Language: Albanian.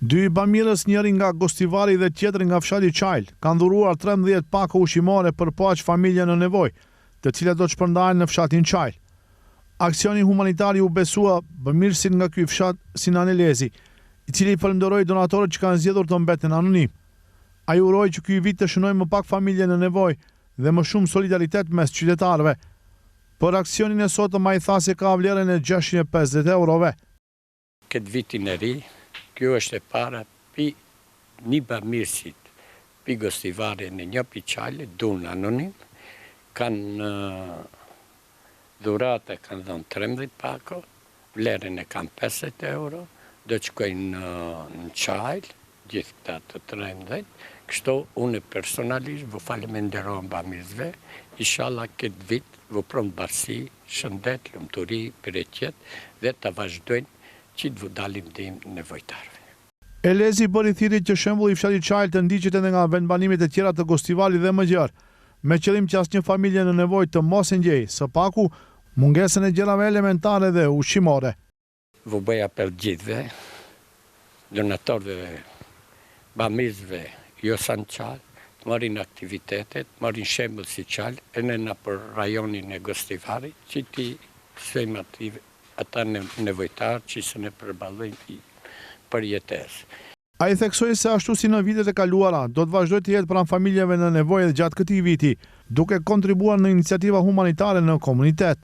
Dy bamirës, njëri nga Gostivari dhe tjetri nga fshati Çajl, kanë dhuruar 13 pako ushqimore për paq familje në nevojë, të cilat do të shpërndahen në fshatin Çajl. Aksioni humanitar u besua bamirësit nga ky fshat Sinan Elezi, i cili falenderoi donatorët që kanë zgjedhur të mbeten anonim. Ai uroi që ky vit të shënojë më pak familje në nevojë dhe më shumë solidaritet mes qytetarëve. Për aksionin e sotëm ai tha se ka vlerën e 650 eurove. Këtë vitin e ri, kjo është e para pi një bamirësit, pi Gostivare në një pi Çajle, dun anonim, kanë dhurate kanë dhënë 13 pako, vlerën e kanë 50 euro, do të shkojnë në Çajl, gjithë këta të 13, kështu unë personalisht vë faleminderoj bamirësve, inshallah këtë vit vë pron barsi, shëndet, lumturi, përreqet dhe të vazhdojnë që të vëdalim dhe nevojtarve. Elezi bëri thirrje që shembulli i fshatit Çajl të ndiqet edhe nga vendbanimet e tjera të Gostivarit dhe më gjerë, me qëllim që asnjë familje në nevojë të mos e ngjejë së paku mungesën e gjërave elementare dhe ushqimore. Vë bëj apel gjithve, donatorëve, bamirësve, jo sa në Çajl, marrin aktivitetet, marrin shembull si Çajl, e në për rajonin e Gostivarit, që ti sejmë ata nevojtarë që se ne përballojnë për jetesë. Ai theksoi se ashtu si në vitet e kaluara, do të vazhdojë të jetë pranë familjeve në nevojë gjatë këtij viti, duke kontribuar në iniciativa humanitare në komunitet.